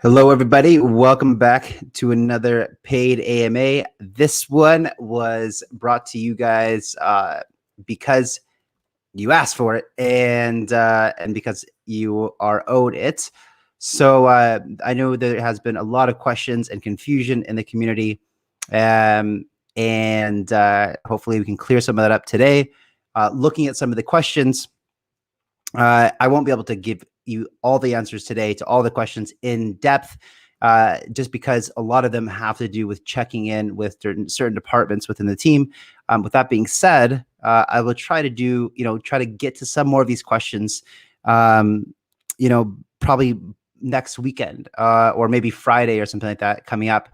Hello, everybody. Welcome back to another paid AMA. This one was brought to you guys because you asked for it and because you are owed it. So I know there has been a lot of questions and confusion in the community, and hopefully we can clear some of that up today. Looking at some of the questions, I won't be able to give you all the answers today to all the questions in depth, just because a lot of them have to do with checking in with certain departments within the team. With that being said, I will try to try to get to some more of these questions, probably next weekend or maybe Friday or something like that coming up.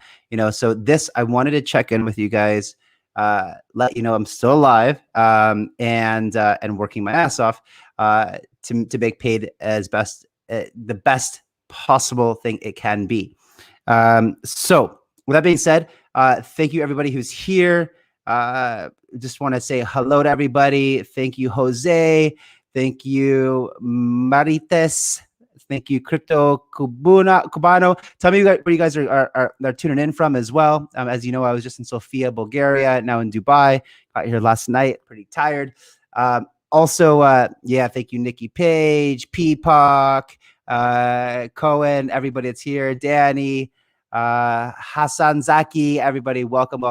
So this, I wanted to check in with you guys, let you know I'm still alive, and working my ass off to make paid as the best possible thing it can be. So with that being said, thank you everybody who's here. Just want to say hello to everybody. Thank you, Jose. Thank you, Marites. Thank you, Crypto Cubano. Tell me where you guys are tuning in from as well. As you know, I was just in Sofia, Bulgaria, now in Dubai. Got here last night, pretty tired. Also, yeah, thank you, Nikki Page, Peacock, Cohen, everybody that's here, Danny, Hassan Zaki, everybody, welcome.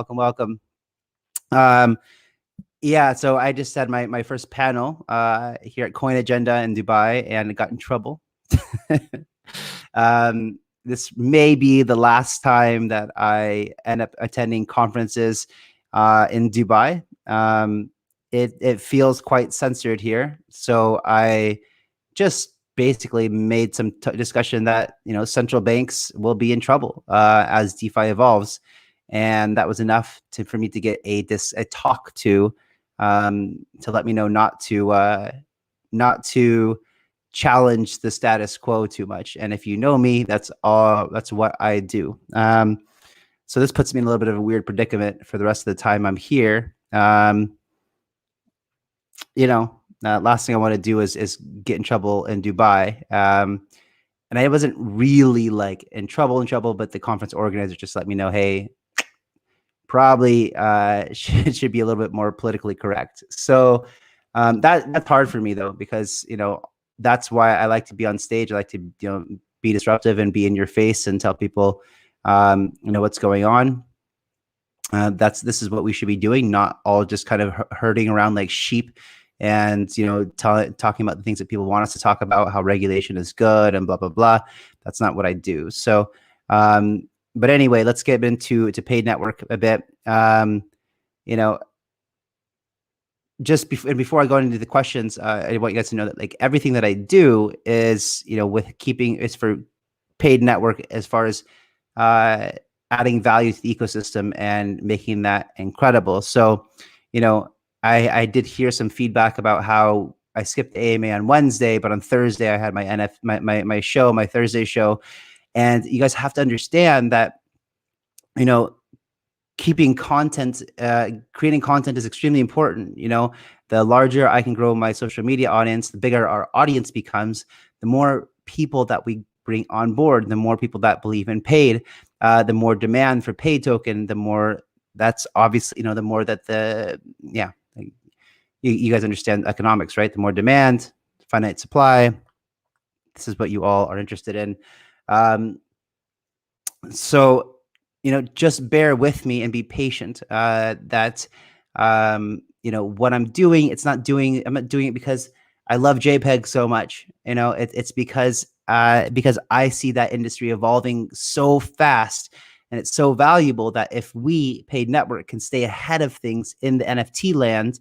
Yeah, so I just had my first panel here at Coin Agenda in Dubai and got in trouble. This may be the last time that I end up attending conferences in Dubai. It feels quite censored here, so I just basically made some discussion that central banks will be in trouble as DeFi evolves, and that was enough for me to get a talk to let me know not to challenge the status quo too much. And if you know me, that's what I do. So this puts me in a little bit of a weird predicament for the rest of the time I'm here. Last thing I want to do is get in trouble in Dubai. And I wasn't really like in trouble, but the conference organizer just let me know, hey, probably should be a little bit more politically correct. So that's hard for me though, because that's why I like to be on stage. I like to be disruptive and be in your face and tell people what's going on. This is what we should be doing, not all just kind of herding around like sheep and talking about the things that people want us to talk about, how regulation is good and blah blah blah. That's not what I do. So but anyway, let's get into Paid Network a bit. Just before I go into the questions, I want you guys to know that like everything that I do is is for Paid Network as far as adding value to the ecosystem and making that incredible. So I did hear some feedback about how I skipped the AMA on Wednesday, but on Thursday I had my Thursday show. And you guys have to understand that, keeping content, creating content is extremely important. The larger I can grow my social media audience, the bigger our audience becomes, the more people that we bring on board, the more people that believe in paid, the more demand for paid token, the more that's obviously, the more that you guys understand economics, right? The more demand, finite supply. This is what you all are interested in. So, just bear with me and be patient. That what I'm doing, I'm not doing it because I love JPEG so much. It's because I see that industry evolving so fast, and it's so valuable that if we, Paid Network, can stay ahead of things in the NFT land,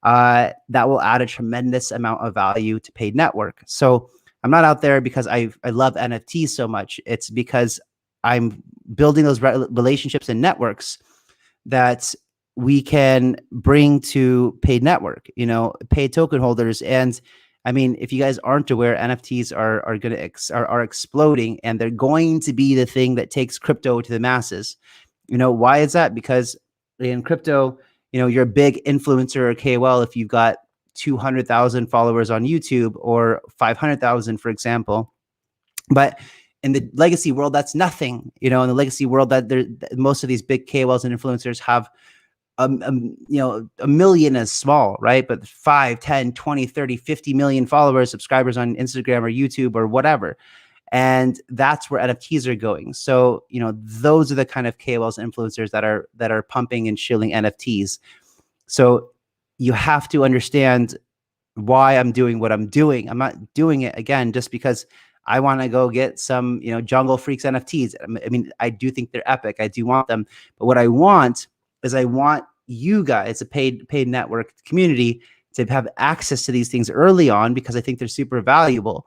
that will add a tremendous amount of value to Paid Network. So I'm not out there because I love NFTs so much. It's because I'm building those relationships and networks that we can bring to Paid Network, paid token holders. And I mean, if you guys aren't aware, NFTs are exploding, and they're going to be the thing that takes crypto to the masses. Why is that? Because in crypto, you're a big influencer or KOL if you've got 200,000 followers on YouTube or 500,000, for example. But in the legacy world, that's nothing. In the legacy world, most of these big KOLs and influencers have a million is small, right? But 5, 10, 20, 30, 50 million followers, subscribers on Instagram or YouTube or whatever. And that's where NFTs are going. So, those are the kind of KOLs and influencers that are pumping and shilling NFTs. So you have to understand why I'm doing what I'm doing. I'm not doing it again just because I want to go get some, Jungle Freaks NFTs. I mean, I do think they're epic. I do want them. But what I want is I want you guys, a paid network community, to have access to these things early on because I think they're super valuable.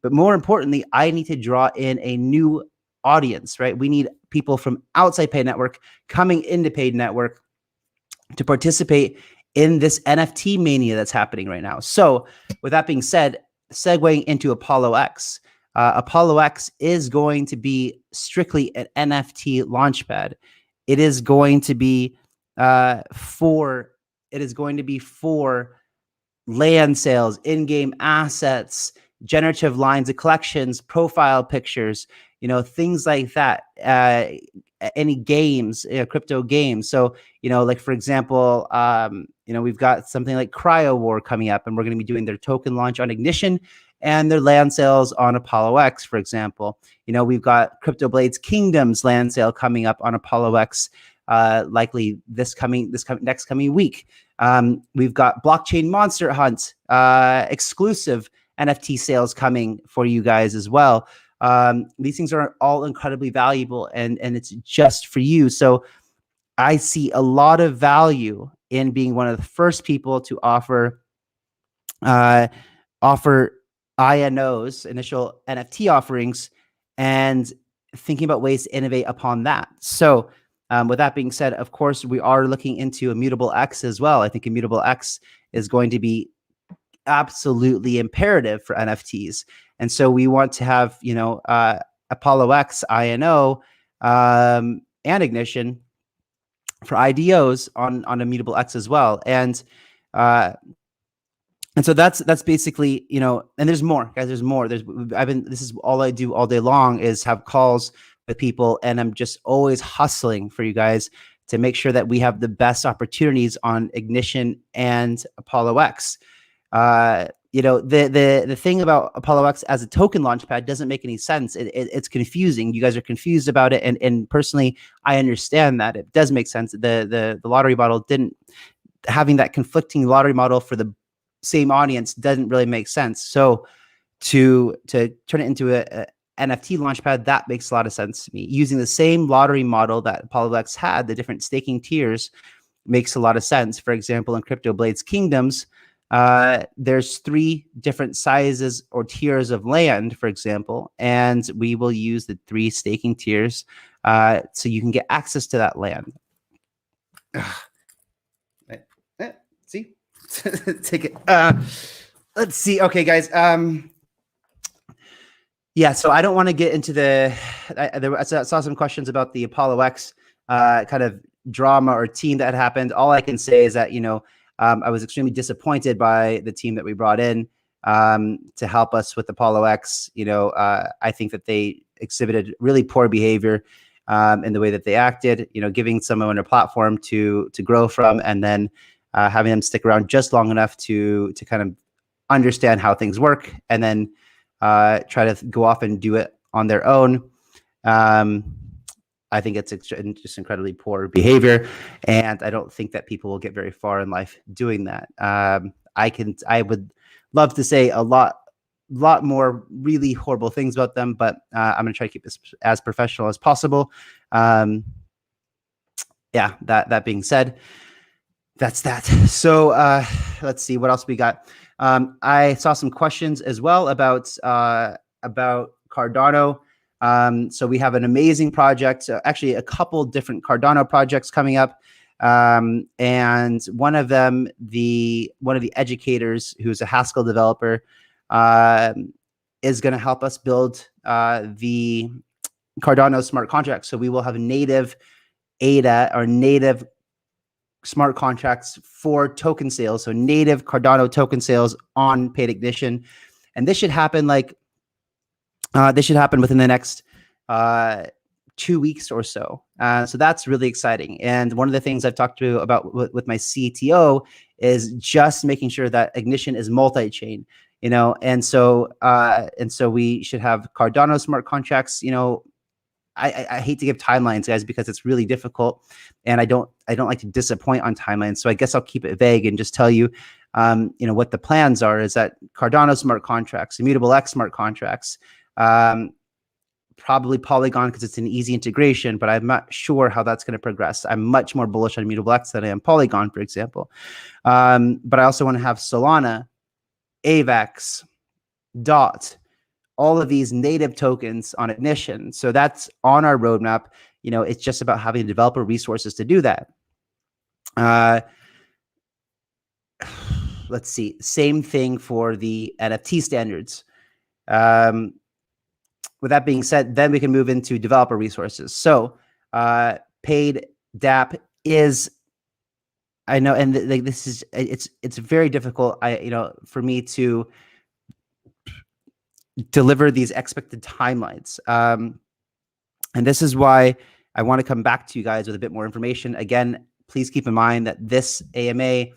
But more importantly, I need to draw in a new audience, right? We need people from outside paid network coming into paid network to participate in this NFT mania that's happening right now. So with that being said, segueing into Apollo X, Apollo X is going to be strictly an NFT launchpad. It is going to be for land sales, in-game assets, generative lines of collections, profile pictures, things like that. Any games, crypto games. So, like for example, we've got something like Cryo War coming up, and we're going to be doing their token launch on Ignition and their land sales on Apollo X, for example. We've got Crypto Blades Kingdoms land sale coming up on Apollo X, likely next coming week. We've got Blockchain Monster Hunt exclusive NFT sales coming for you guys as well. These things are all incredibly valuable, and it's just for you. So I see a lot of value in being one of the first people to offer INOs, initial NFT offerings, and thinking about ways to innovate upon that. So with that being said, of course, we are looking into Immutable X as well. I think Immutable X is going to be absolutely imperative for NFTs. And so we want to have, Apollo X, INO, and Ignition for IDOs on Immutable X as well. And so that's basically, and there's more, guys, there's more. This is all I do all day long is have calls with people, and I'm just always hustling for you guys to make sure that we have the best opportunities on Ignition and Apollo X. The thing about Apollo X as a token launchpad doesn't make any sense. It's confusing. You guys are confused about it, and personally, I understand that it does make sense. The lottery model having that conflicting lottery model for the same audience doesn't really make sense. So to turn it into a NFT launchpad, that makes a lot of sense to me. Using the same lottery model that Apollo X had, the different staking tiers, makes a lot of sense. For example, in Crypto Blades Kingdoms, there's 3 different sizes or tiers of land, for example, and we will use the 3 staking tiers so you can get access to that land. See? Take it. Let's see. Okay, guys. Yeah, so I don't want to get into I saw some questions about the Apollo X kind of drama or team that happened. All I can say is that, I was extremely disappointed by the team that we brought in to help us with Apollo X. I think that they exhibited really poor behavior in the way that they acted, giving someone a platform to grow from, and then having them stick around just long enough to kind of understand how things work, and then try to go off and do it on their own. I think it's just incredibly poor behavior, and I don't think that people will get very far in life doing that. I would love to say a lot more really horrible things about them, but I'm going to try to keep this as professional as possible. Yeah, that being said, that's that. So let's see what else we got. I saw some questions as well about Cardano. So we have an amazing project, actually a couple different Cardano projects coming up. And one of them, one of the educators who's a Haskell developer, is going to help us build the Cardano smart contract. So we will have native ADA or native smart contracts for token sales. So native Cardano token sales on Paid Ignition. And this should happen like This should happen within the next 2 weeks or so. So that's really exciting. And one of the things I've talked to about with my CTO is just making sure that Ignition is multi-chain, and so we should have Cardano smart contracts. I hate to give timelines, guys, because it's really difficult, and I don't like to disappoint on timelines. So I guess I'll keep it vague and just tell you, what the plans are. Is that Cardano smart contracts, Immutable X smart contracts, probably Polygon because it's an easy integration, but I'm not sure how that's going to progress. I'm much more bullish on Immutable X than I am Polygon, for example. But I also want to have Solana, AVAX, DOT, all of these native tokens on Ignition. So that's on our roadmap. It's just about having developer resources to do that. Let's see. Same thing for the NFT standards. With that being said, then we can move into developer resources. So PAID Dapp is, I know, and this is, it's very difficult, for me to deliver these expected timelines. And this is why I want to come back to you guys with a bit more information. Again, please keep in mind that this AMA,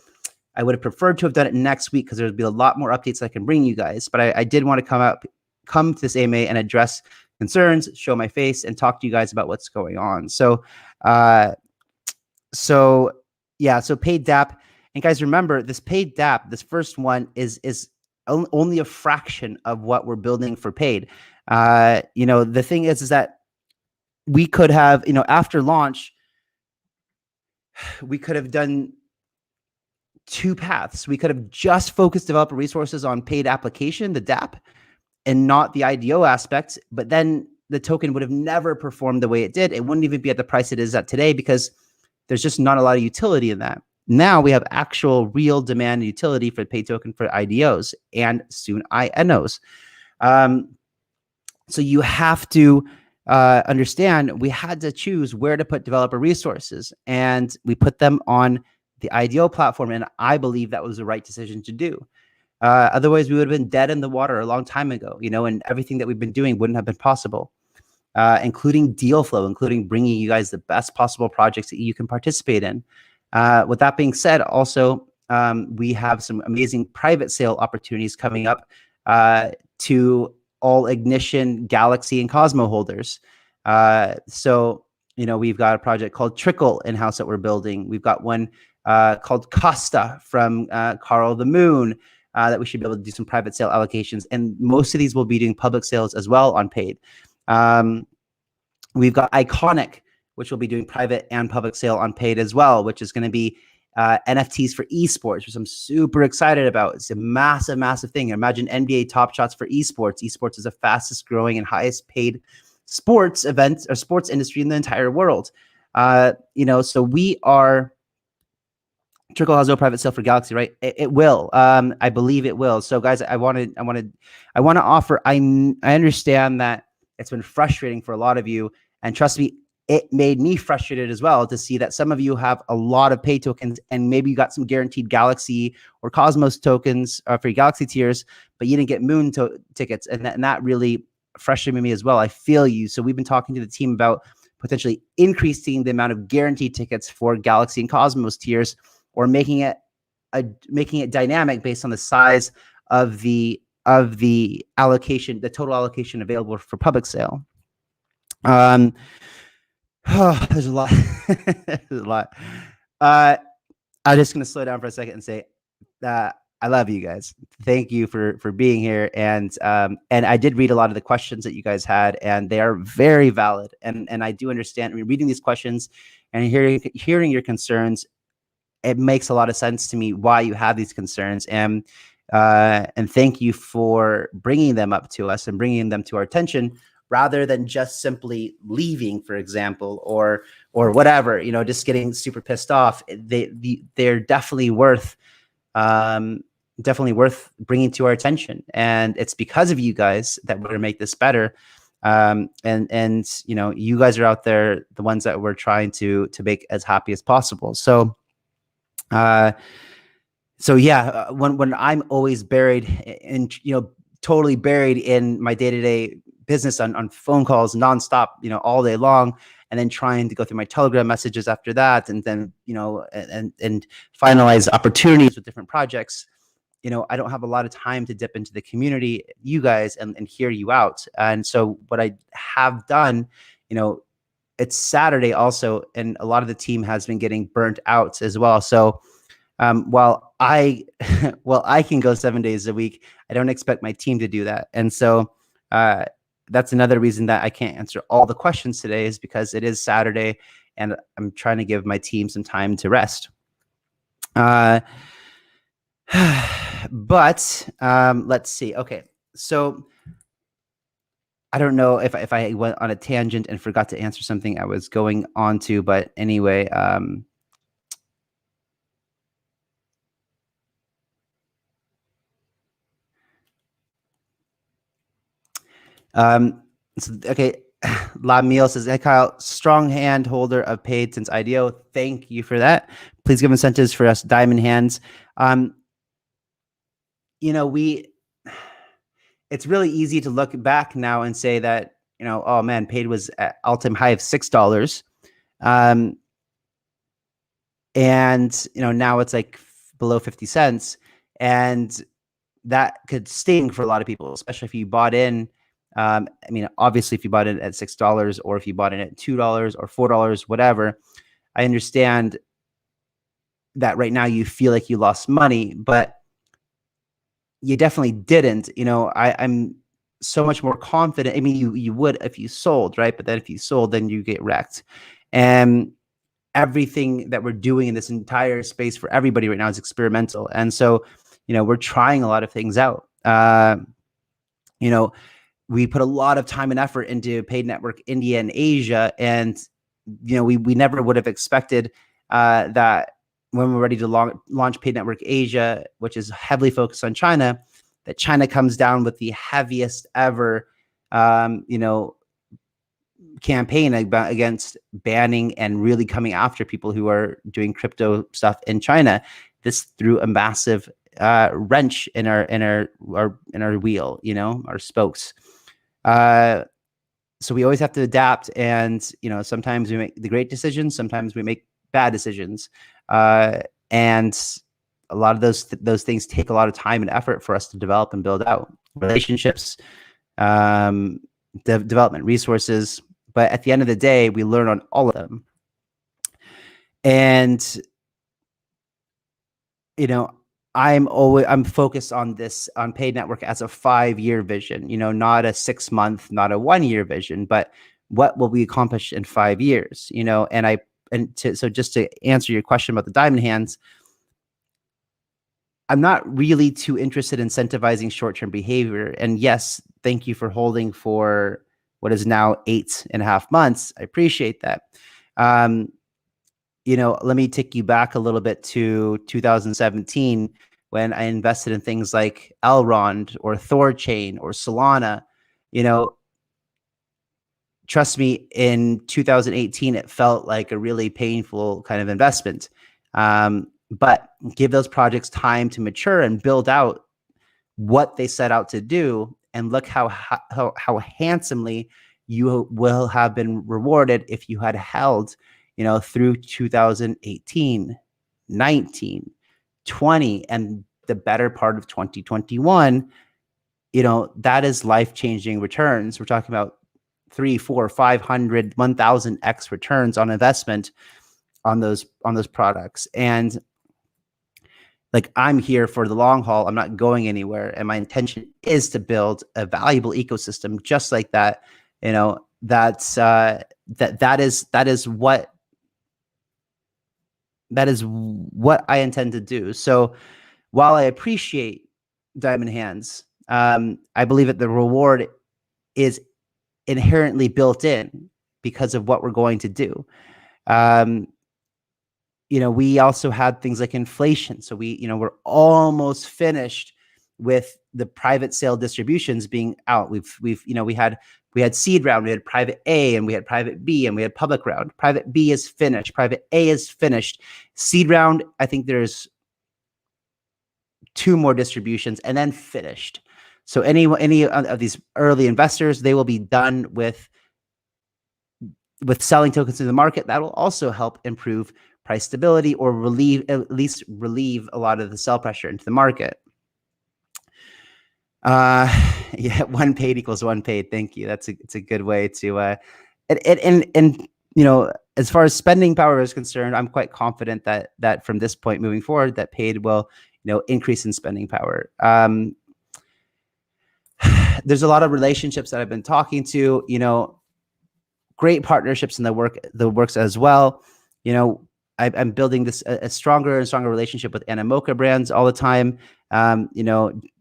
I would have preferred to have done it next week because there'd be a lot more updates I can bring you guys. But I did want to come to this AMA and address concerns, show my face, and talk to you guys about what's going on. So PAID Dapp. And guys, remember, this PAID Dapp, this first one is only a fraction of what we're building for PAID. The thing is that we could have, after launch, we could have done two paths. We could have just focused developer resources on PAID application, the Dapp, and not the IDO aspect, but then the token would have never performed the way it did. It wouldn't even be at the price it is at today because there's just not a lot of utility in that. Now we have actual real demand and utility for the PAID token for IDOs and soon INOs. So you have to understand we had to choose where to put developer resources, and we put them on the IDO platform, and I believe that was the right decision to do. Otherwise, we would have been dead in the water a long time ago, and everything that we've been doing wouldn't have been possible, including deal flow, including bringing you guys the best possible projects that you can participate in. With that being said, also, we have some amazing private sale opportunities coming up to all Ignition, Galaxy, and Cosmo holders. We've got a project called Trickle in-house that we're building. We've got one called Costa from Carl the Moon that we should be able to do some private sale allocations. And most of these will be doing public sales as well on PAID. We've got Iconic, which will be doing private and public sale on PAID as well, which is going to be NFTs for esports, which I'm super excited about. It's a massive, massive thing. Imagine NBA Top Shots for esports. Esports is the fastest growing and highest paid sports event or sports industry in the entire world. So we are, Trickle has no private sale for Galaxy, right? It will. I believe it will. So guys, I want to offer, I understand that it's been frustrating for a lot of you, and trust me, it made me frustrated as well to see that some of you have a lot of pay tokens and maybe you got some guaranteed Galaxy or Cosmos tokens for your Galaxy tiers, but you didn't get Moon tickets. And that really frustrated me as well. I feel you. So we've been talking to the team about potentially increasing the amount of guaranteed tickets for Galaxy and Cosmos tiers, or making it dynamic based on the size of the allocation, the total allocation available for public sale. There's a lot. There's a lot. I'm just going to slow down for a second and say that I love you guys. Thank you for being here. And I did read a lot of the questions that you guys had, and they are very valid. And I do understand. I mean, reading these questions and hearing your concerns, it makes a lot of sense to me why you have these concerns. And thank you for bringing them up to us and bringing them to our attention, rather than just simply leaving, for example, or whatever, just getting super pissed off. They're definitely worth bringing to our attention. And it's because of you guys that we're going to make this better. And you guys are out there, the ones that we're trying to make as happy as possible. So when I'm always buried in, totally buried in my day-to-day business on phone calls nonstop, all day long, and then trying to go through my Telegram messages after that, and then and finalize opportunities with different projects. I don't have a lot of time to dip into the community, you guys, and hear you out. And so what I have done, it's Saturday also, and a lot of the team has been getting burnt out as well. So while I well, I can go 7 days a week, I don't expect my team to do that. And so that's another reason that I can't answer all the questions today, is because it is Saturday and I'm trying to give my team some time to rest. But let's see. Okay, so I don't know if I went on a tangent and forgot to answer something I was going on to, but anyway, okay. Lamiel says, "Hey Kyle, strong hand holder of PAID since IDO. Thank you for that. Please give incentives for us diamond hands." It's really easy to look back now and say that, oh man, PAID was at all-time high of $6. And now it's like below 50 cents. And that could sting for a lot of people, especially if you bought in. Obviously, if you bought in at $6, or if you bought in at $2 or $4, whatever, I understand that right now you feel like you lost money, but you definitely didn't. I'm so much more confident. I mean, you would if you sold, right? But then if you sold, then you get wrecked. And everything that we're doing in this entire space for everybody right now is experimental. And so, we're trying a lot of things out. We put a lot of time and effort into PAID Network India and Asia, and we never would have expected that when we're ready to launch PAID Network Asia, which is heavily focused on China, that China comes down with the heaviest ever campaign against banning and really coming after people who are doing crypto stuff in China. This threw a massive wrench in our wheel, our spokes. So we always have to adapt, and sometimes we make the great decisions, sometimes we make bad decisions, and a lot of those things take a lot of time and effort for us to develop and build out relationships, development resources. But at the end of the day, we learn on all of them. And I'm focused on this, on PAID Network, as a 5-year vision, not a 6-month, not a 1-year vision, but what will we accomplish in 5 years, so just to answer your question about the diamond hands, I'm not really too interested in incentivizing short-term behavior. And yes, thank you for holding for what is now 8.5 months. I appreciate that. Let me take you back a little bit to 2017, when I invested in things like Elrond or Thorchain or Solana. Trust me, in 2018, it felt like a really painful kind of investment. But give those projects time to mature and build out what they set out to do, and look how handsomely you will have been rewarded if you had held, through 2018, 19, 20, and the better part of 2021. That is life-changing returns. We're talking about 300, 400, 500, 1,000x returns on investment on those products. And like, I'm here for the long haul. I'm not going anywhere, and my intention is to build a valuable ecosystem just like that. That's that is what I intend to do. So while I appreciate diamond hands, I believe that the reward is inherently built in because of what we're going to do. We also had things like inflation. So we're almost finished with the private sale distributions being out. We had seed round, we had private A, and we had private B, and we had public round. Private B is finished. Private A is finished. Seed round, I think there's 2 more distributions, and then finished. So any of these early investors, they will be done with selling tokens in the market. That will also help improve price stability or at least relieve a lot of the sell pressure into the market. Yeah, one paid equals one paid. Thank you. It's a good way to and as far as spending power is concerned, I'm quite confident that from this point moving forward, that paid will increase in spending power. There's a lot of relationships that I've been talking to, great partnerships in the works as well. I'm building this a stronger and stronger relationship with Animoca brands all the time.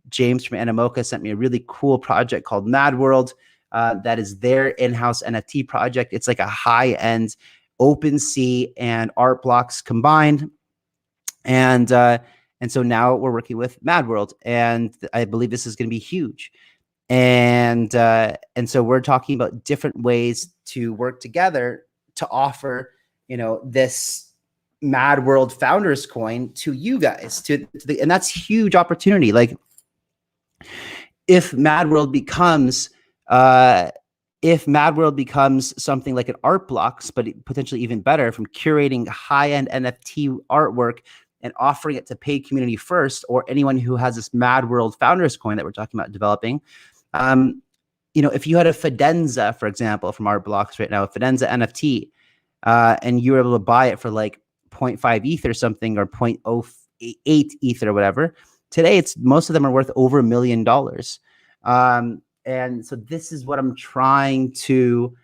James from Animoca sent me a really cool project called Mad World. That is their in-house NFT project. It's like a high-end OpenSea and art blocks combined. And so now we're working with Mad World, and I believe this is going to be huge. And so we're talking about different ways to work together to offer, this Mad World Founders Coin to you guys, and that's huge opportunity. Like, if Mad World becomes something like an art blocks, but potentially even better, from curating high-end NFT artwork and offering it to paid community first, or anyone who has this Mad World Founders Coin that we're talking about developing. If you had a Fidenza, for example, from Art Blocks right now, a Fidenza NFT, and you were able to buy it for like 0.5 ETH or something, or 0.08 ETH or whatever, today most of them are worth over $1 million. And so this is what I'm trying to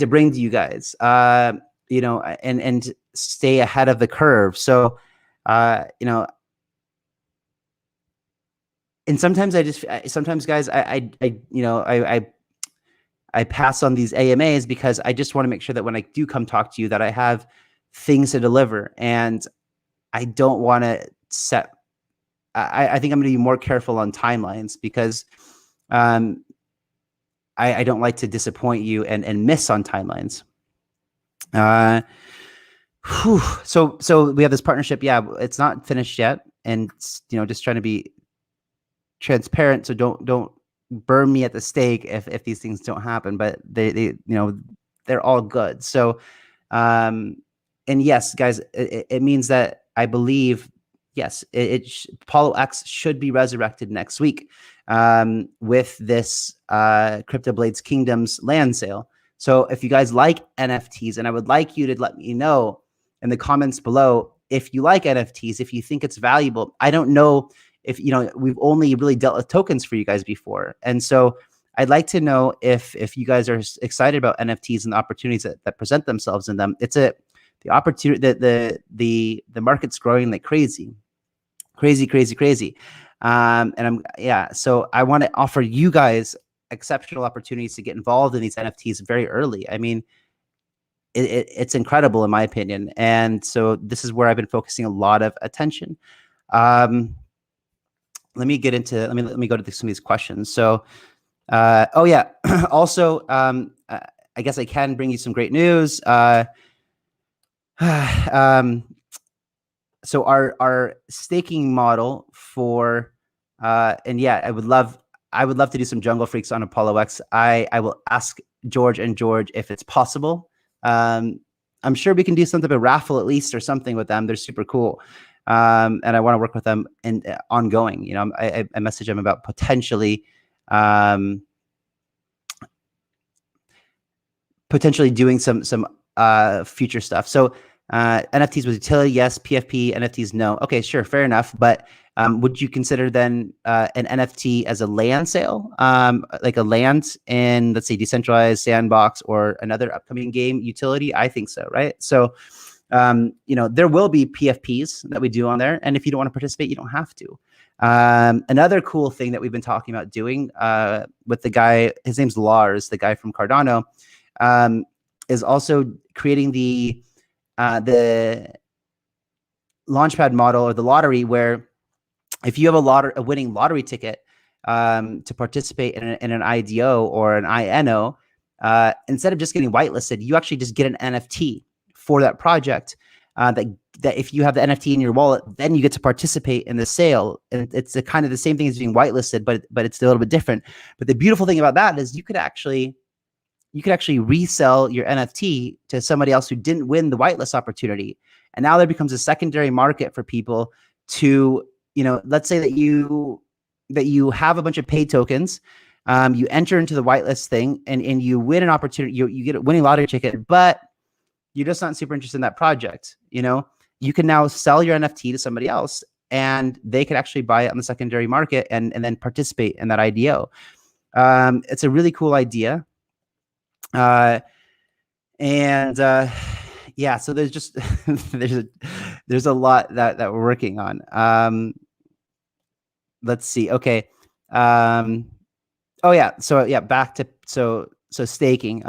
bring to you guys, and stay ahead of the curve. So, and sometimes guys, I pass on these AMAs because I just want to make sure that when I do come talk to you, that I have things to deliver, and I don't want to set. I think I'm going to be more careful on timelines, because I don't like to disappoint you and miss on timelines. So we have this partnership. Yeah, it's not finished yet, and just trying to be transparent, so don't burn me at the stake if these things don't happen, but they're all good. So and yes, guys, it means that I believe, yes, Apollo X should be resurrected next week with this Crypto Blades Kingdoms land sale. So if you guys like NFTs, and I would like you to let me know in the comments below if you like NFTs, if you think it's valuable. I don't know if, we've only really dealt with tokens for you guys before. And so I'd like to know if you guys are excited about NFTs and the opportunities that present themselves in them. It's the opportunity, the market's growing like crazy. So I want to offer you guys exceptional opportunities to get involved in these NFTs very early. I mean, it's incredible in my opinion. And so this is where I've been focusing a lot of attention. Let me go to some of these questions. So, oh yeah. Also, I guess I can bring you some great news. So our staking model for, and yeah, I would love to do some Jungle Freaks on Apollo X. I will ask George if it's possible. I'm sure we can do something, a raffle at least, or something with them. They're super cool. And I want to work with them and ongoing. I message them about potentially doing some future stuff. So NFTs with utility, yes. PFP, NFTs, no. Okay, sure, fair enough. But would you consider then an NFT as a land sale, like a land in, let's say, decentralized sandbox or another upcoming game utility? I think so, right? So there will be PFPs that we do on there, and if you don't want to participate, you don't have to. Another cool thing that we've been talking about doing with the guy, his name's Lars, the guy from Cardano, is also creating the launchpad model, or the lottery, where if you have a winning lottery ticket to participate in an IDO or an INO, instead of just getting whitelisted, you actually just get an NFT for that project. that if you have the NFT in your wallet, then you get to participate in the sale. And it's the kind of the same thing as being whitelisted, but it's a little bit different. But the beautiful thing about that is you could actually resell your NFT to somebody else who didn't win the whitelist opportunity. And now there becomes a secondary market for people to, let's say that you have a bunch of paid tokens, you enter into the whitelist thing and you win an opportunity, you get a winning lottery ticket, but you're just not super interested in that project. You can now sell your NFT to somebody else and they could actually buy it on the secondary market and then participate in that IDO. It's a really cool idea. Yeah, so there's just there's a lot that we're working on. Let's see. Okay. Oh yeah. So yeah, back to so staking.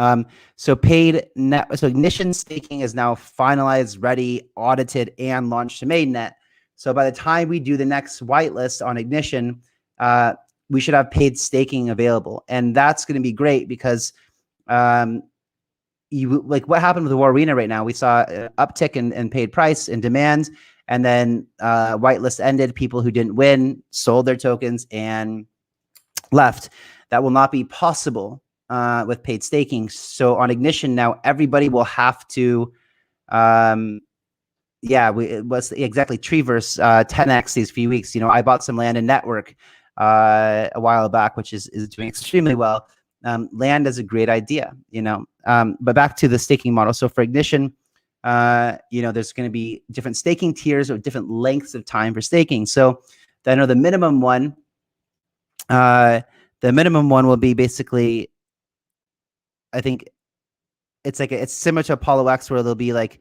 So Ignition staking is now finalized, ready, audited, and launched to mainnet. So by the time we do the next whitelist on Ignition, we should have paid staking available, and that's going to be great because what happened with the War Arena right now, we saw an uptick in paid price and demand, and then whitelist ended. People who didn't win sold their tokens and left. That will not be possible with paid staking. So on Ignition now, everybody will have to, it was exactly Treeverse 10x these few weeks. I bought some land in Network a while back, which is doing extremely well. Land is a great idea, but back to the staking model. So for Ignition, there's going to be different staking tiers or different lengths of time for staking. So I know the minimum one will be basically, I think it's similar to Apollo X, where there'll be it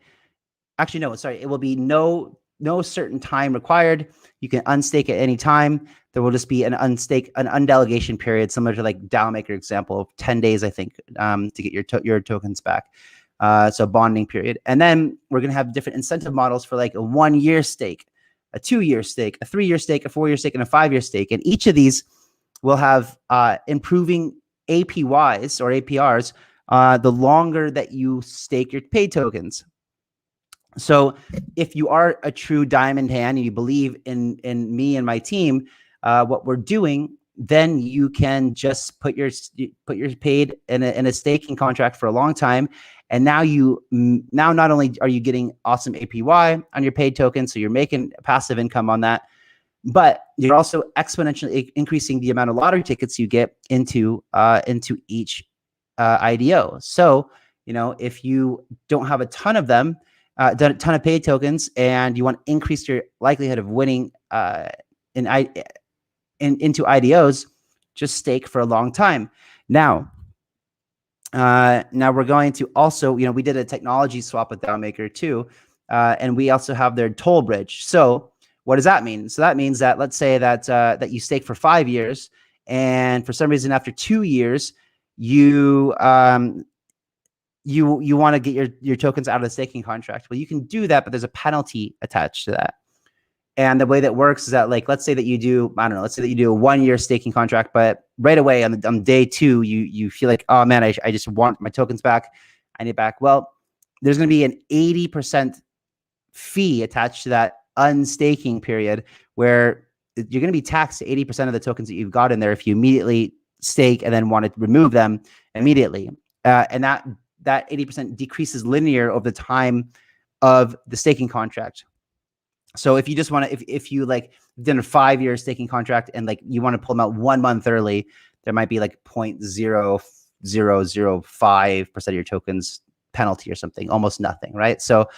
will be no certain time required. You can unstake at any time. There will just be an undelegation period, similar to like DAO Maker example of 10 days, I think, to get your tokens back. So bonding period. And then we're going to have different incentive models for like a 1-year stake, a 2-year stake, a 3-year stake, a 4-year stake, and a 5-year stake. And each of these will have improving APYs or APRs the longer that you stake your paid tokens. So if you are a true diamond hand and you believe in me and my team, what we're doing, then you can just put your paid in a staking contract for a long time. And now not only are you getting awesome APY on your paid token, so you're making passive income on that, but you're also exponentially increasing the amount of lottery tickets you get into each IDO. So, if you don't have a ton of them, a ton of paid tokens, and you want to increase your likelihood of winning into IDOs, just stake for a long time. Now we're going to also, we did a technology swap with DAO Maker too, and we also have their toll bridge. So what does that mean? So that means that, let's say that you stake for 5 years, and for some reason after 2 years, you want to get your tokens out of the staking contract. Well, you can do that, but there's a penalty attached to that. And the way that works is that, let's say that you do, let's say that you do a 1-year staking contract, but right away on day 2, you feel like, oh man, I just want my tokens back. I need it back. Well, there's going to be an 80% fee attached to that unstaking period, where you're going to be taxed 80% of the tokens that you've got in there if you immediately stake and then want to remove them immediately. And that 80% decreases linear over the time of the staking contract. So if you just want to, if you done a 5-year staking contract and you want to pull them out 1 month early, there might be 0.0005% of your tokens penalty or something, almost nothing, right? So,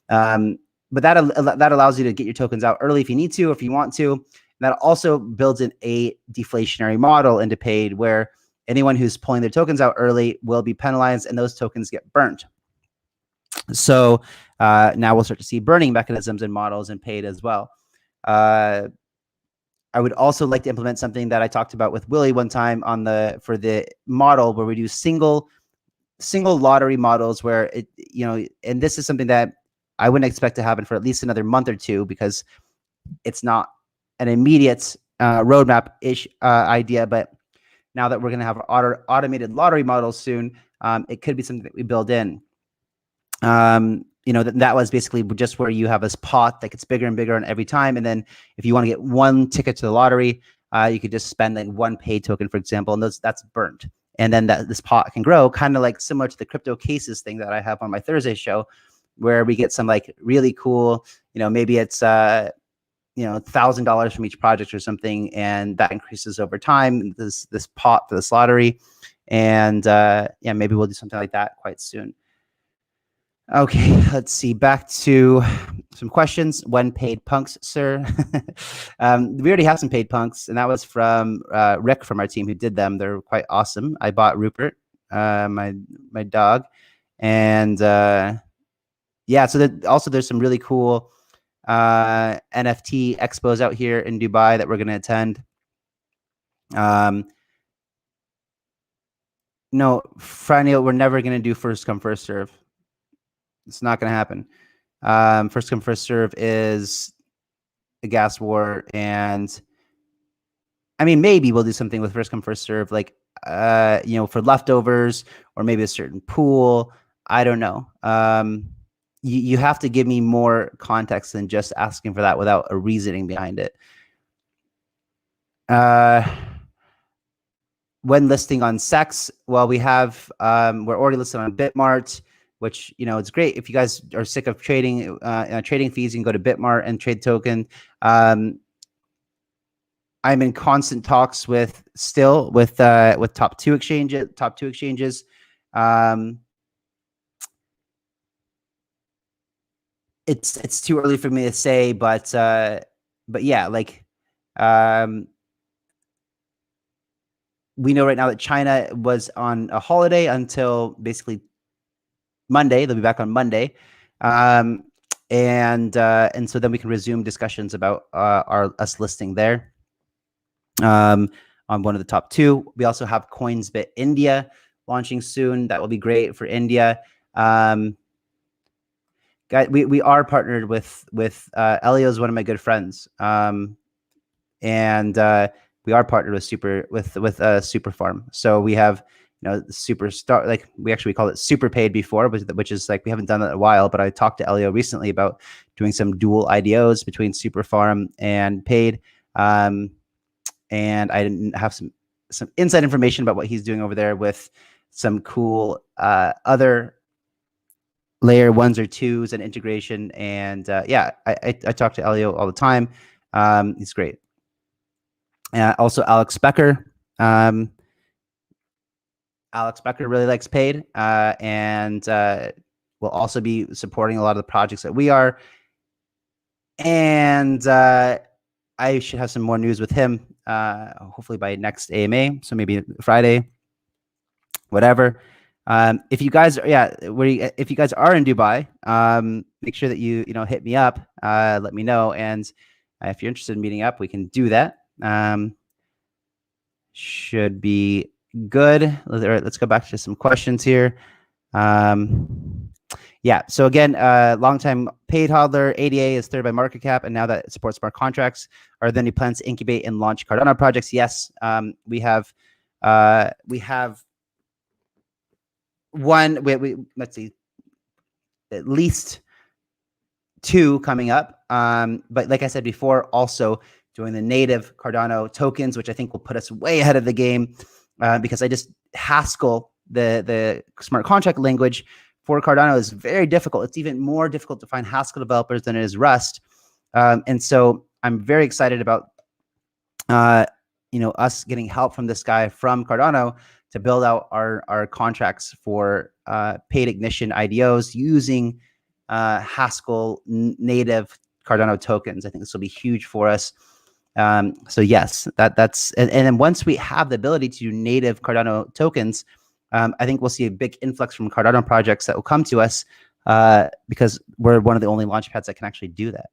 but that allows you to get your tokens out early if you need to, if you want to. That also builds in a deflationary model into paid, where anyone who's pulling their tokens out early will be penalized and those tokens get burnt. So now we'll start to see burning mechanisms and models in paid as well. I would also like to implement something that I talked about with Willie one time for the model, where we do single lottery models, where it, and this is something that I wouldn't expect to happen for at least another month or two, because it's not an immediate roadmap-ish idea. But now that we're going to have automated lottery models soon, it could be something that we build in. that was basically just where you have this pot that gets bigger and bigger on every time. And then if you want to get one ticket to the lottery, you could just spend like one paid token, for example, and that's burnt. And then this pot can grow, kind of like similar to the crypto cases thing that I have on my Thursday show, where we get some like really cool, maybe it's $1,000 from each project or something, and that increases over time. This pot for this lottery, and yeah, maybe we'll do something like that quite soon. Okay, let's see. Back to some questions. When paid punks, sir? We already have some paid punks, and that was from Rick from our team who did them. They're quite awesome. I bought Rupert, my dog, and yeah. So also there's some really cool NFT expos out here in Dubai that we're going to attend. No, Franio, we're never going to do first come first serve. It's not going to happen. First come first serve is a gas war, and I mean maybe we'll do something with first come first serve, like for leftovers or maybe a certain pool. I don't know. You have to give me more context than just asking for that without a reasoning behind it. When listing on Sex, well, we have we're already listed on Bitmart, which it's great. If you guys are sick of trading trading fees, you can go to Bitmart and trade token. I'm in constant talks with top two exchanges. It's too early for me to say, but yeah, like we know right now that China was on a holiday until basically Monday. They'll be back on Monday. And so then we can resume discussions about us listing there on one of the top two. We also have Coinsbit India launching soon. That will be great for India. Guys, we are partnered with Elio is one of my good friends. And we are partnered with Super Farm. So we have Superstar, like we called it Super Paid before, which is like we haven't done that in a while. But I talked to Elio recently about doing some dual IDOs between Super Farm and Paid, and I didn't have some inside information about what he's doing over there with some cool other layer 1s or 2s and integration. And yeah, I talk to Elio all the time. He's great. Also, Alex Becker. Alex Becker really likes Paid, and will also be supporting a lot of the projects that we are. And I should have some more news with him, hopefully by next AMA. So maybe Friday, whatever. If you guys, if you guys are in Dubai, make sure that you hit me up, let me know, and if you're interested in meeting up, we can do that. Should be good. All right, let's go back to some questions here. Yeah, so again, longtime Paid hodler, ADA is third by market cap, and now that it supports smart contracts, are there any plans to incubate and launch Cardano projects? Yes, we have one. Let's see, at least 2 coming up. But like I said before, also doing the native Cardano tokens, which I think will put us way ahead of the game, because Haskell, the smart contract language for Cardano, is very difficult. It's even more difficult to find Haskell developers than it is Rust. And so I'm very excited about us getting help from this guy from Cardano to build out our contracts for paid ignition IDOs using Haskell native Cardano tokens. I think this will be huge for us. So yes, that's and then once we have the ability to do native Cardano tokens, I think we'll see a big influx from Cardano projects that will come to us because we're one of the only launchpads that can actually do that.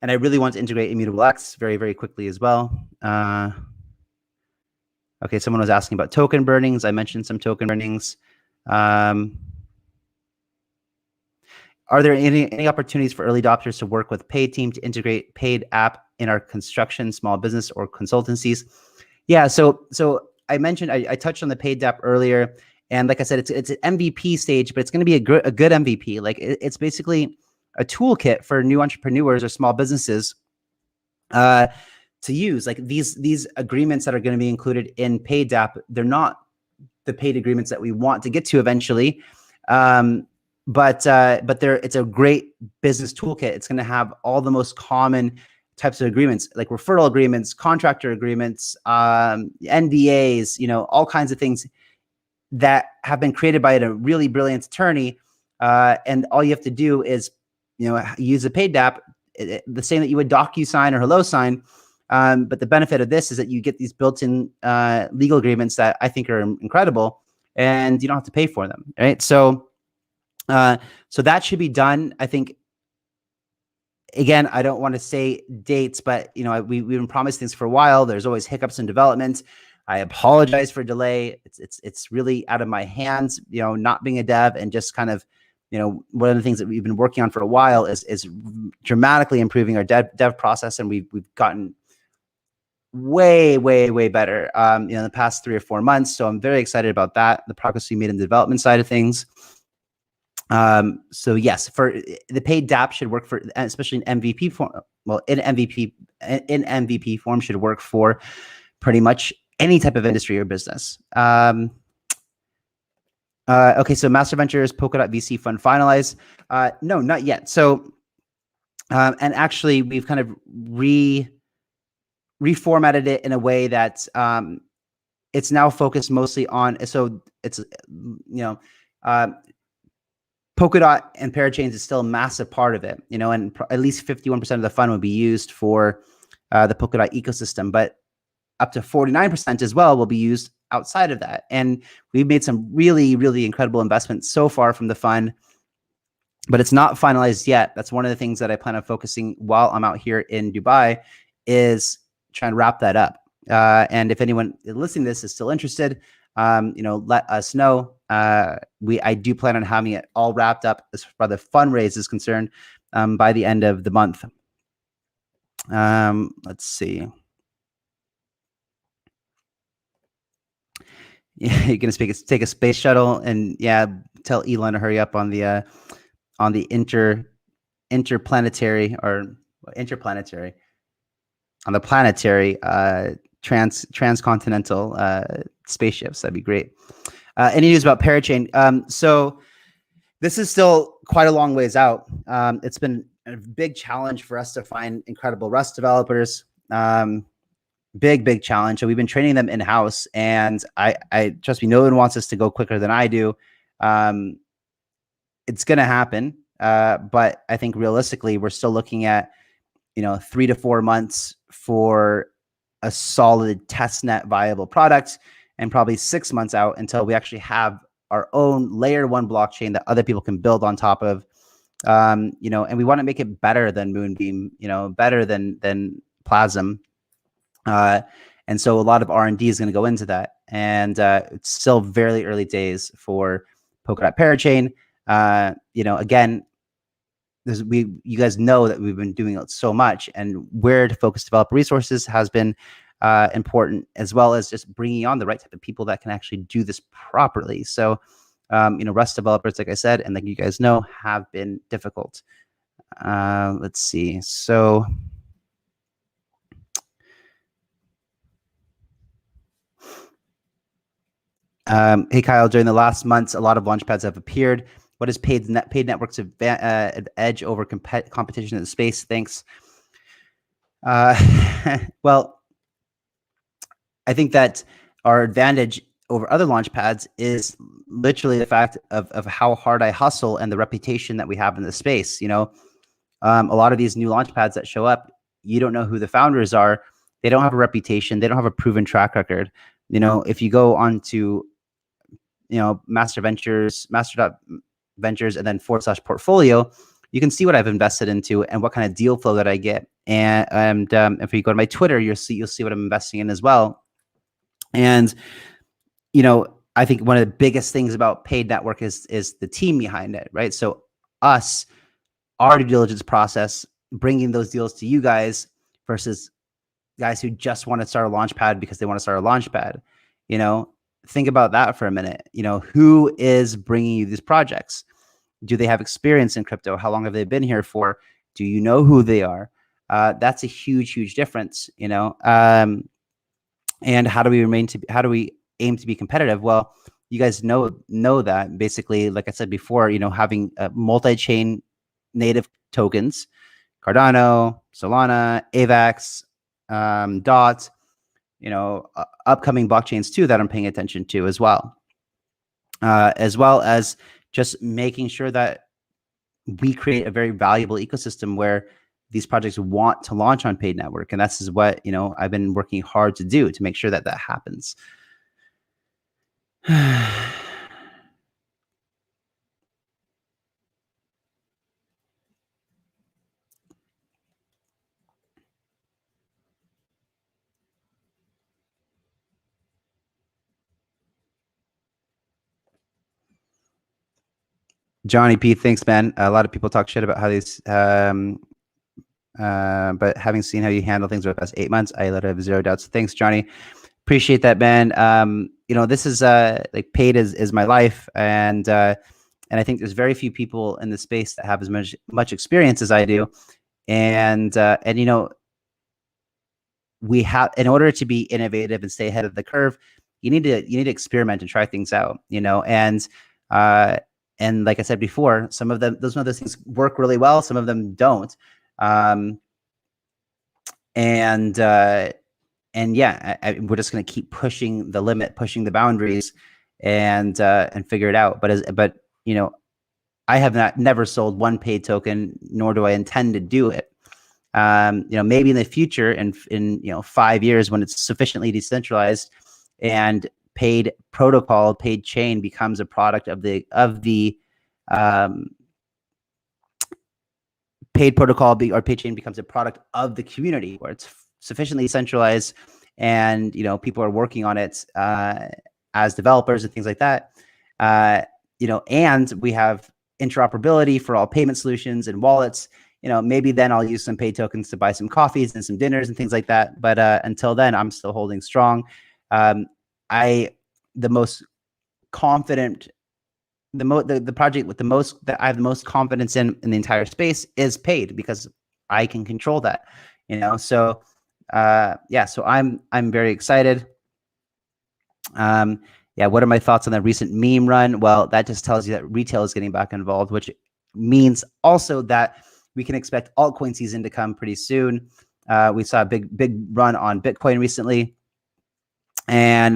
And I really want to integrate Immutable X very, very quickly as well. Okay, someone was asking about token burnings. I mentioned some token burnings. Are there any opportunities for early adopters to work with Paid team to integrate Paid app in our construction, small business, or consultancies? Yeah, so I mentioned, I touched on the Paid Dapp earlier, And like I said, it's an MVP stage, but it's going to be a good MVP. Like it's basically a toolkit for new entrepreneurs or small businesses to use. Like these agreements that are going to be included in PAID Dapp, they're not the paid agreements that we want to get to eventually. But it's a great business toolkit. It's going to have all the most common types of agreements, like referral agreements, contractor agreements, NDAs, all kinds of things that have been created by a really brilliant attorney. And all you have to do is, use a PAID Dapp, the same that you would DocuSign or HelloSign. But the benefit of this is that you get these built-in legal agreements that I think are incredible, and you don't have to pay for them, right? So that should be done. I think, again, I don't want to say dates, but we've been promised things for a while. There's always hiccups in development. I apologize for delay. It's really out of my hands, not being a dev, and just kind of, one of the things that we've been working on for a while is dramatically improving our dev process, and we've gotten way better in the past 3 or 4 months. So I'm very excited about that, the progress we made in the development side of things. So yes, for the PAID Dapp should work for, especially in MVP form. Well, in MVP form should work for pretty much any type of industry or business. Okay, so Master Ventures Polkadot VC fund finalized. No, not yet. So, and actually, we've kind of reformatted it in a way that it's now focused mostly on. So it's Polkadot and Parachains is still a massive part of it, and at least 51% of the fund would be used for the Polkadot ecosystem, but up to 49% as well will be used outside of that. And we've made some really incredible investments so far from the fund, but it's not finalized yet. That's one of the things that I plan on focusing while I'm out here in Dubai, is trying to wrap that up. And if anyone listening to this is still interested, let us know. I do plan on having it all wrapped up as far as the fundraise is concerned by the end of the month. Let's see. Yeah, you're gonna take a space shuttle, and tell Elon to hurry up on the interplanetary on the planetary transcontinental spaceships. That'd be great. Any news about Parachain? So this is still quite a long ways out. It's been a big challenge for us to find incredible Rust developers. Big challenge. So we've been training them in-house, and I trust me, no one wants us to go quicker than I do. It's going to happen. But I think realistically, we're still looking at, 3 to 4 months for a solid testnet viable product, and probably 6 months out until we actually have our own layer 1 blockchain that other people can build on top of. And we want to make it better than Moonbeam, better than Plasm. And so a lot of R&D is going to go into that. And it's still very early days for Polkadot Parachain. Again, you guys know that we've been doing it so much, and where to focus developer resources has been important, as well as just bringing on the right type of people that can actually do this properly. So, Rust developers, like I said, and like you guys know, have been difficult. Let's see. So, hey Kyle, during the last months, a lot of launchpads have appeared. What is PAID Network's edge over competition in the space? Thanks. Well, I think that our advantage over other launchpads is literally the fact of how hard I hustle and the reputation that we have in the space. A lot of these new launchpads that show up, you don't know who the founders are. They don't have a reputation. They don't have a proven track record. If you go on to, Master.Ventures, and then /portfolio, you can see what I've invested into and what kind of deal flow that I get. And if you go to my Twitter, you'll see what I'm investing in as well. And, I think one of the biggest things about PAID Network is the team behind it, right? So our due diligence process, bringing those deals to you guys versus guys who just want to start a launchpad because they want to start a launchpad. think about that for a minute. Who is bringing you these projects? Do they have experience in crypto? How long have they been here for? Do you know who they are? That's a huge, huge difference. And how do we aim to be competitive? Well, you guys know that basically, like I said before, having multi-chain native tokens, Cardano, Solana, AVAX, DOT, upcoming blockchains too that I'm paying attention to as well as just making sure that we create a very valuable ecosystem where these projects want to launch on Paid Network. And that's what, I've been working hard to do to make sure that that happens. Johnny P, thanks, man. A lot of people talk shit about how these, but having seen how you handle things over the past 8 months, I literally have zero doubts. Thanks, Johnny. Appreciate that, man. This is like Paid is my life, and I think there's very few people in the space that have as much experience as I do, and we have, in order to be innovative and stay ahead of the curve, you need to experiment and try things out, and like I said before, some of those things work really well, some of them don't, and yeah, we're just going to keep pushing the limit, pushing the boundaries, and figure it out. But I have never sold one paid token, nor do I intend to do it. Maybe in the future, in 5 years, when it's sufficiently decentralized and paid protocol, paid chain becomes a product of the paid protocol or paid chain becomes a product of the community, where it's sufficiently centralized and people are working on it as developers and things like that, and we have interoperability for all payment solutions and wallets. Maybe then I'll use some paid tokens to buy some coffees and some dinners and things like that. But until then, I'm still holding strong. The most confident, the project with the most that I have the most confidence in the entire space is Paid, because I can control that. So yeah, so I'm very excited. Yeah, what are my thoughts on the recent meme run? Well, that just tells you that retail is getting back involved, which means also that we can expect altcoin season to come pretty soon. We saw a big run on Bitcoin recently, and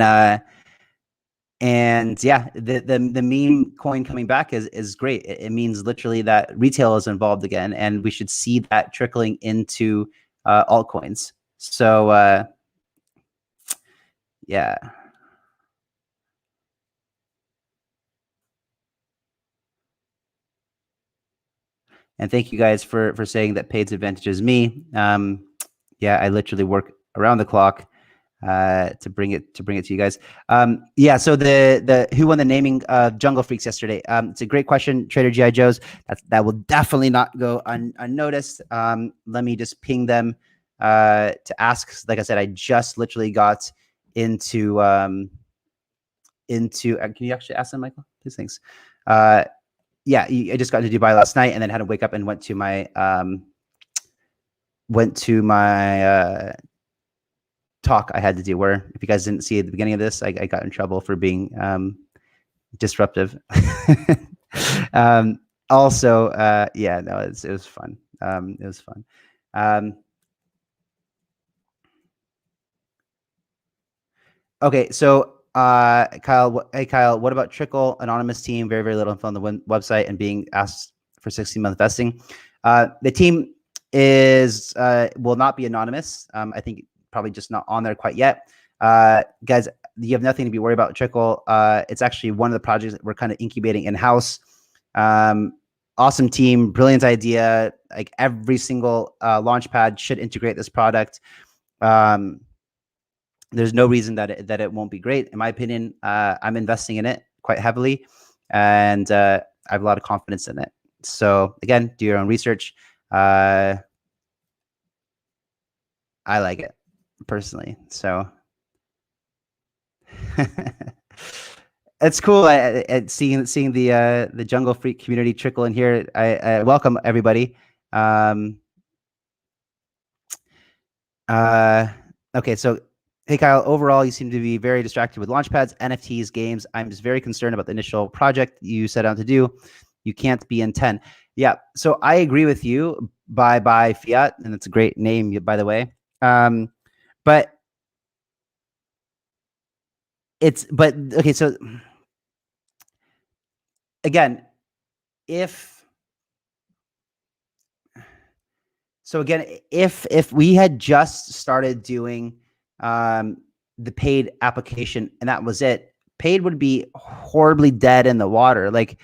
yeah, the meme coin coming back is great. It means literally that retail is involved again, and we should see that trickling into altcoins. So yeah. And thank you guys for saying that Paid's advantage is me. Yeah, I literally work around the clock to bring it to you guys. Yeah, so the who won the naming of Jungle Freaks yesterday? It's a great question, Trader GI Joes. That will definitely not go unnoticed. Let me just ping them to ask. Like I said, I just literally got into can you actually ask them, Michael? Please, thanks. Yeah, I just got to Dubai last night, and then had to wake up and went to my talk I had to do, where, if you guys didn't see at the beginning of this, I got in trouble for being disruptive. Also, yeah, no, it was fun. It was fun. Okay, so Kyle, hey Kyle, what about Trickle? Anonymous team, very little info on the website, and being asked for 16-month vesting. The team is will not be anonymous. I think probably just not on there quite yet. Guys, you have nothing to be worried about Trickle. It's actually one of the projects that we're kind of incubating in-house. Awesome team, brilliant idea. Like, every single launchpad should integrate this product. There's no reason that it won't be great. In my opinion, I'm investing in it quite heavily, and I have a lot of confidence in it. So again, do your own research. I like it personally. So It's cool. Seeing the Jungle Freak community trickle in here. I welcome everybody. Um, okay, so hey Kyle, overall you seem to be very distracted with launchpads, NFTs, games. I'm just very concerned about the initial project you set out to do. You can't be in 10. Yeah, so I agree with you. Bye Fiat, and it's a great name, by the way. But okay, so again, if So again, if we had just started doing the paid application and that was it, paid would be horribly dead in the water. Like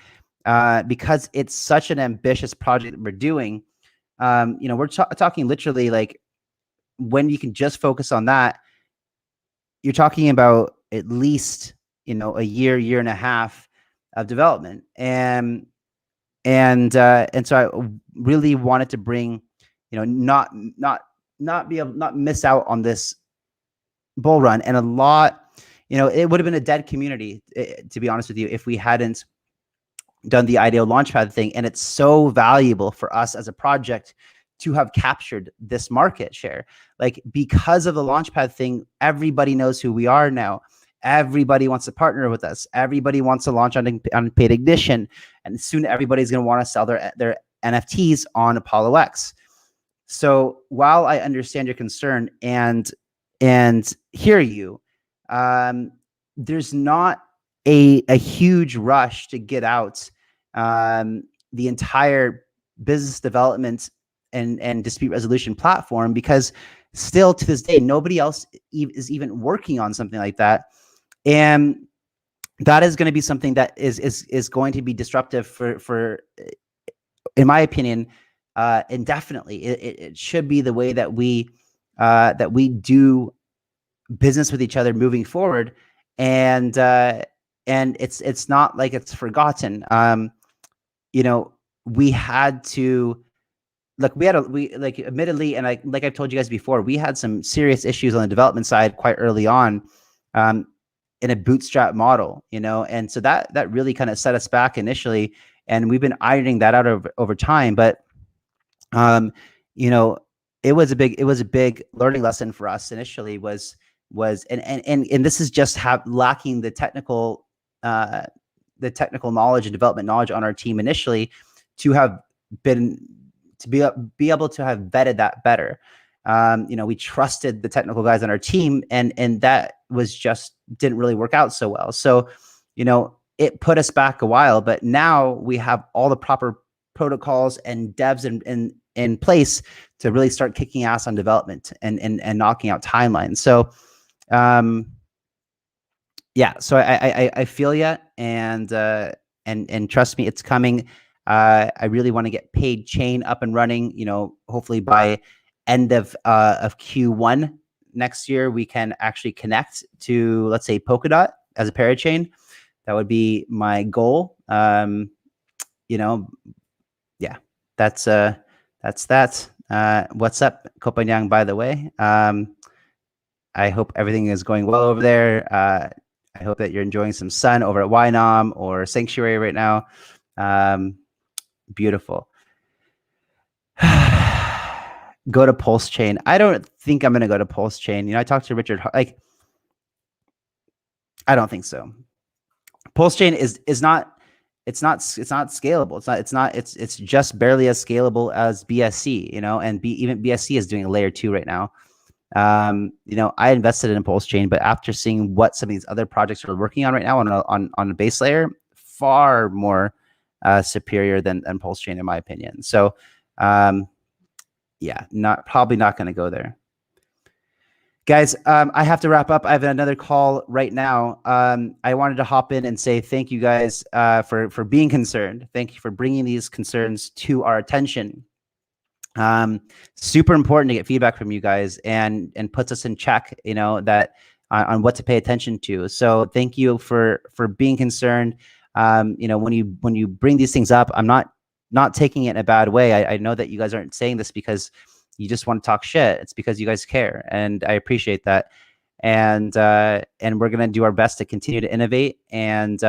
because it's such an ambitious project that we're doing. We're talking literally like when you can just focus on that, you're talking about at least a year and a half of development, and so I really wanted to bring, not miss out on this bull run. And a lot, it would have been a dead community, to be honest with you, if we hadn't done the IDO Launchpad thing. And it's so valuable for us as a project to have captured this market share. Like, because of the Launchpad thing, everybody knows who we are now. Everybody wants to partner with us. Everybody wants to launch on Paid Ignition, and soon everybody's going to want to sell their NFTs on Apollo X. So while I understand your concern and hear you, there's not a huge rush to get out the entire business development and dispute resolution platform, because still to this day nobody else is even working on something like that. And that is going to be something that is going to be disruptive for in my opinion, indefinitely. It should be the way that we do business with each other moving forward, and it's not like it's forgotten. We had to admittedly, and like I've told you guys before, we had some serious issues on the development side quite early on. In a bootstrap model, and so that really kind of set us back initially, and we've been ironing that out over time. But it was a big learning lesson for us initially, and this is just lacking the technical knowledge and development knowledge on our team initially to be able to have vetted that better. We trusted the technical guys on our team, and that didn't really work out so well. So, it put us back a while, but now we have all the proper protocols and devs in place to really start kicking ass on development and knocking out timelines. So, yeah, so I feel you, and trust me, it's coming. I really want to get Paid Chain up and running, hopefully by end of Q1 next year, we can actually connect to, let's say, Polkadot as a Parachain. That would be my goal. Yeah, that's that. What's up, Kopanyang, by the way? I hope everything is going well over there. I hope that you're enjoying some sun over at Wynam or Sanctuary right now. Beautiful. Go to Pulse Chain. I don't think I'm going to go to Pulse Chain. I talked to Richard. I don't think so. Pulse Chain is not. It's not scalable. It's just barely as scalable as BSC. And even BSC is doing a layer 2 right now. I invested in Pulse Chain, but after seeing what some of these other projects are working on right now on a base layer, far more superior than Pulse Chain, in my opinion. So, yeah, probably not going to go there. Guys, I have to wrap up. I have another call right now. I wanted to hop in and say thank you guys for being concerned. Thank you for bringing these concerns to our attention. Super important to get feedback from you guys, and puts us in check, that on what to pay attention to. So thank you for being concerned. When you bring these things up, I'm not taking it in a bad way. I know that you guys aren't saying this because you just want to talk shit. It's because you guys care, and I appreciate that. and we're gonna do our best to continue to innovate and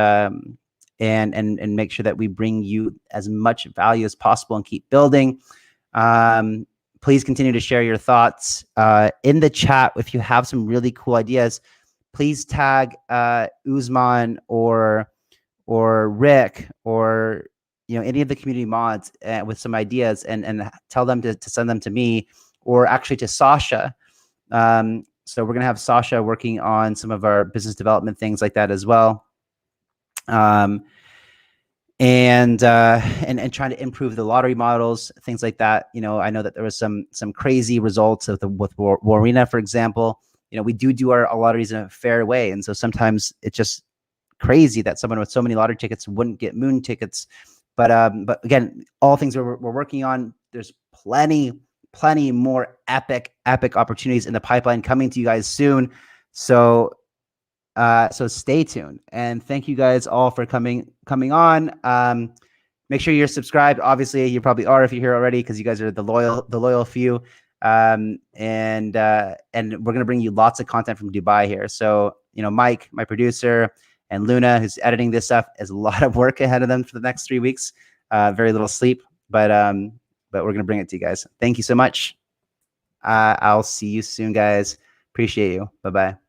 make sure that we bring you as much value as possible and keep building. Please continue to share your thoughts in the chat. If you have some really cool ideas, please tag Usman or Rick or any of the community mods with some ideas, and tell them to send them to me or actually to Sasha. So we're gonna have Sasha working on some of our business development things like that as well. And trying to improve the lottery models, things like that. I know that there was some crazy results with Warina, for example. We do our lotteries in a fair way, and so sometimes it's just crazy that someone with so many lottery tickets wouldn't get moon tickets. But again, all things we're working on. There's plenty more epic opportunities in the pipeline coming to you guys soon. So stay tuned, and thank you guys all for coming on. Make sure you're subscribed. Obviously, you probably are if you're here already, because you guys are the loyal few. And we're gonna bring you lots of content from Dubai here. So Mike, my producer, and Luna, who's editing this stuff, has a lot of work ahead of them for the next 3 weeks. Very little sleep, but we're gonna bring it to you guys. Thank you so much. I'll see you soon, guys. Appreciate you. Bye bye.